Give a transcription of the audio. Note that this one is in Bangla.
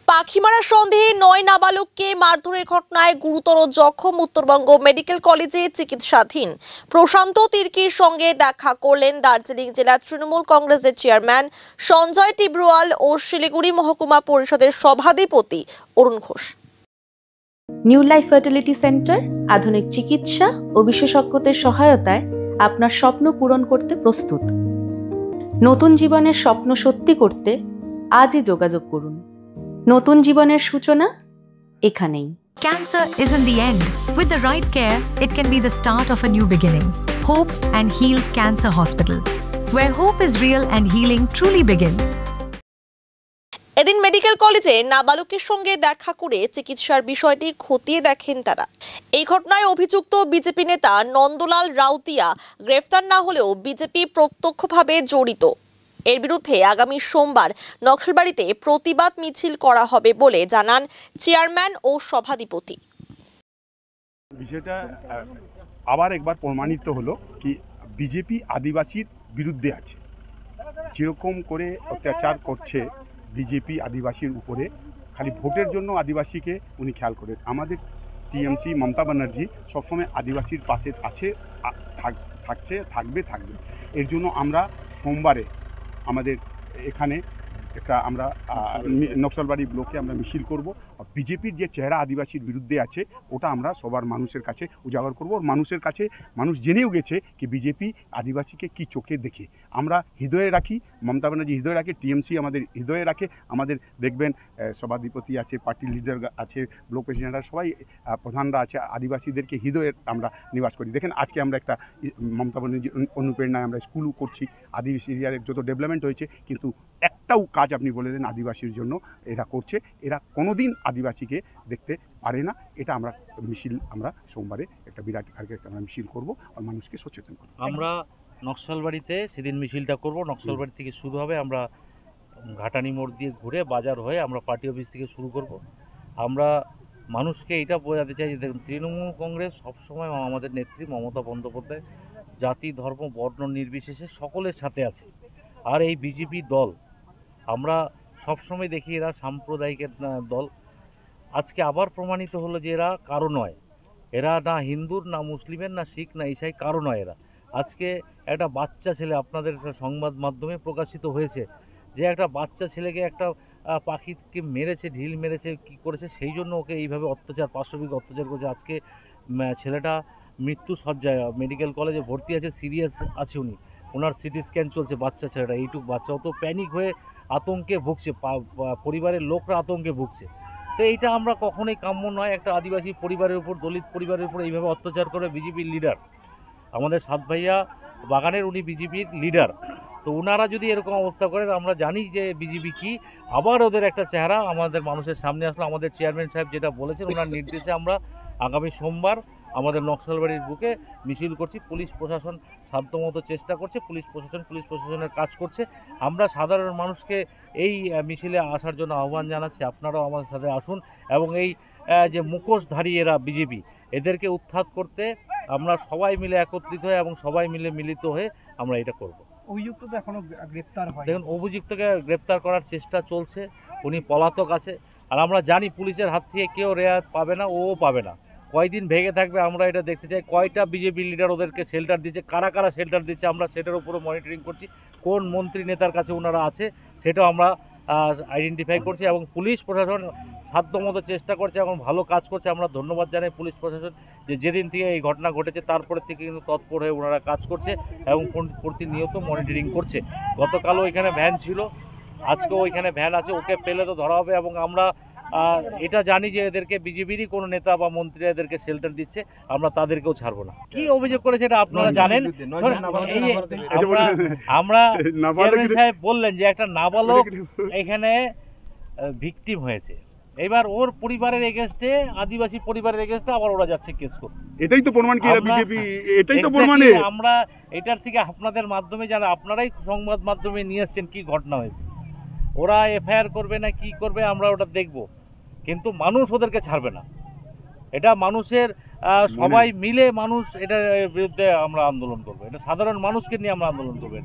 পাখিমারা সন্দেহে ৯ নাবালককে মারধরের ঘটনায় গুরুতর জখম উত্তরবঙ্গ মেডিকেল কলেজে চিকিৎসাধীন প্রশান্ত তির্কির সঙ্গে দেখা করলেন দার্জিলিং জেলা তৃণমূল কংগ্রেসের চেয়ারম্যান সঞ্জয় টিব্রুয়াল ও শিলিগুড়ি মহকুমা পরিষদের সভাধিপতি Arun Ghosh. New life fertility centre আধুনিক চিকিৎসা ও বিশেষজ্ঞদের সহায়তায় আপনার স্বপ্ন পূরণ করতে প্রস্তুত। নতুন জীবনের স্বপ্ন সত্যি করতে আজই যোগাযোগ করুন। নতুন জীবনের সূচনা এখানেই। Cancer isn't the end. With the right care, it can be the start of a new beginning. Hope and Heal Cancer Hospital, where hope is real and healing truly begins. এদিন মেডিকেল কলেজে নাবালকের সঙ্গে দেখা করে চিকিৎসার বিষয়টি খতিয়ে দেখেন তারা। এই ঘটনায় অভিযুক্ত বিজেপি নেতা নন্দলাল রাউতিয়া গ্রেফতার না হলেও বিজেপি প্রত্যক্ষভাবে জড়িত। এর বিরুদ্ধে আগামী সোমবার নকশালবাড়িতে প্রতিবাদ মিছিল করা হবে বলে জানান চেয়ারম্যান ও সভাধিপতি। বিষয়টা আবার একবার প্রমাণিত হলো কি বিজেপি আদিবাসীর বিরুদ্ধে আছে। যেরকম করে অত্যাচার করছে বিজেপি আদিবাসীর উপরে, খালি ভোটের জন্য আদিবাসীকে উনি খেয়াল করেন। আমাদের টিএমসি মমতা ব্যানার্জি সবসময় আদিবাসীর পাশে আছে, থাকবে। এর জন্য আমরা সোমবারে আমাদের এখানে একটা আমরা নকশালবাড়ি ব্লকে আমরা মিছিল করব। বিজেপির যে চেহারা আদিবাসীর বিরুদ্ধে আছে ওটা আমরা সবার মানুষের কাছে উজাগর করব। মানুষের কাছে মানুষ জেনেও গেছে কি বিজেপি আদিবাসীকে কি চোখে দেখে। আমরা হৃদয়ে রাখি, মমতা ব্যানার্জি হৃদয়ে রাখে, টিএমসি আমাদের হৃদয়ে রাখে। আমাদের দেখবেন সভাধিপতি আছে, পার্টি লিডার আছে, ব্লক প্রেসিডেন্টরা সবাই প্রধানরা আছে, আদিবাসীদেরকে হৃদয়ে আমরা নিবাস করি। দেখেন আজকে আমরা একটা মমতা ব্যানার্জি অনুপ্রেরণায় আমরা স্কুলও করছি। আদিবাসী এরিয়ার যত ডেভেলপমেন্ট হয়েছে কিন্তু একটাও কাজ আপনি বলে দেন আদিবাসীর জন্য এরা করছে। এরা কোনোদিন আদিবাসীকে দেখতে পারে না। এটা আমরা মিছিল আমরা সোমবারে একটা বিরাট একটা আমরা মিছিল করব আর মানুষকে সচেতন করব। আমরা নকশালবাড়িতে সেদিন মিছিলটা করব। নকশালবাড়ি থেকে শুরু হবে, আমরা ঘাটানি মোড় দিয়ে ঘুরে বাজার হয়ে আমরা পার্টি অফিস থেকে শুরু করব। আমরা মানুষকে এটা বোঝাতে চাই যে দেখুন, তৃণমূল কংগ্রেস সবসময় আমাদের নেত্রী মমতা বন্দ্যোপাধ্যায় জাতি ধর্ম বর্ণ নির্বিশেষে সকলের সাথে আছে। আর এই বিজেপি দল আমরা সবসময় দেখি এরা সাম্প্রদায়িকের দল। আজকে আবার প্রমাণিত হলো যে এরা কারো নয়। এরা না হিন্দুর, না মুসলিমের, না শিখ, না ইসাই, কারো নয় এরা। আজকে একটা বাচ্চা ছেলে, আপনাদের সংবাদ মাধ্যমে প্রকাশিত হয়েছে যে একটা বাচ্চা ছেলেকে একটা পাখিকে মেরেছে, ঢিল মেরেছে, কি করেছে, সেই জন্য ওকে এইভাবে অত্যাচার, পাশবিক অত্যাচার করেছে। আজকে ছেলেটা মৃত্যু সজ্জায় মেডিকেল কলেজে ভর্তি আছে, সিরিয়াস আছে উনি, ওনার সিটি স্ক্যান চলছে। বাচ্চা ছেলেটা, এইটুকু বাচ্চা, ও তো প্যানিক হয়ে আতঙ্কে ভুগছে, পরিবারের লোকরা আতঙ্কে ভুগছে। তো এইটা আমরা কখনোই কাম্য নয়। একটা আদিবাসী পরিবারের উপর, দলিত পরিবারের উপর এইভাবে অত্যাচার করে বিজেপির লিডার, আমাদের সাত ভাইয়া বাগানের উনি বিজেপির লিডার। তো ওনারা যদি এরকম অবস্থা করে, আমরা জানি যে বিজেপি কি, আবার ওদের একটা চেহারা আমাদের মানুষের সামনে আসলো। আমাদের চেয়ারম্যান সাহেব যেটা বলেছেন, ওনার নির্দেশে আমরা আগামী সোমবার আমাদের নকশালবাড়ির বুকে মিছিল করছি। পুলিশ প্রশাসন সাধ্যমতো চেষ্টা করছে, পুলিশ প্রশাসনের কাজ করছে। আমরা সাধারণ মানুষকে এই মিছিলে আসার জন্য আহ্বান জানাচ্ছি, আপনারাও আমাদের সাথে আসুন এবং এই যে মুখোশধারী এরা বিজেপি, এদেরকে উৎখাত করতে আমরা সবাই মিলে একত্রিত হয়ে এবং সবাই মিলে মিলিত হয়ে আমরা এটা করব। অভিযুক্ত তো এখনো গ্রেপ্তার হয়। দেখুন, অভিযুক্তকে গ্রেপ্তার করার চেষ্টা চলছে, উনি পলাতক আছে। আর আমরা জানি পুলিশের হাত থেকে কেউ রেহাত পাবে না, ও পাবে না। কয়দিন ভেগে থাকবে আমরা এটা দেখতে চাই। কয়টা বিজেপি লিডার ওদেরকে শেল্টার দিচ্ছে, কারা কারা শেল্টার দিচ্ছে, আমরা সেটার উপরও মনিটরিং করছি। কোন মন্ত্রী নেতার কাছে ওনারা আছে সেটাও আমরা আইডেন্টিফাই করছি এবং পুলিশ প্রশাসন সাধ্যমতো চেষ্টা করছে এবং ভালো কাজ করছে। আমরা ধন্যবাদ জানাই পুলিশ প্রশাসন যে যেদিন থেকে এই ঘটনা ঘটেছে তারপরের থেকে কিন্তু তৎপর হয়ে ওনারা কাজ করছে এবং প্রতিনিয়ত মনিটরিং করছে। গতকালও এখানে ভ্যান ছিল, আজকেও ওইখানে ভ্যান আছে, ওকে পেলে তো ধরা হবে। এবং আমরা এটা জানি যে এদেরকে বিজেপিরই কোনো নেতা বা মন্ত্রী এদেরকে শেল্টার দিচ্ছে, আমরা তাদেরকেও ছাড়বো না। কি অভিযোগ করেছে এটা আপনারা জানেন। আমরা চেয়ারম্যান সাহেব বললেন যে একটা নাবালক এখানে ভিকটিম হয়েছে, এবার ওর পরিবারের এগেইনস্টে, আদিবাসী পরিবারের এগেইনস্টে আবার ওরা যাচ্ছে কেস করতে। এটাই তো প্রমাণ কি এরা বিজেপি, এটাই তো প্রমাণ। আমরা এটার থেকে আপনাদের মাধ্যমে যারা আপনারাই সংবাদ মাধ্যমে নিয়ে এসেছেন কি ঘটনা হয়েছে, ওরা এফআইআর করবে না কি করবে আমরা ওটা দেখব, কিন্তু মানুষ ওদেরকে ছাড়বে না। এটা মানুষের সবাই মিলে মানুষ এটার বিরুদ্ধে আমরা আন্দোলন করবো। এটা সাধারণ মানুষকে নিয়ে আমরা আন্দোলন করবো।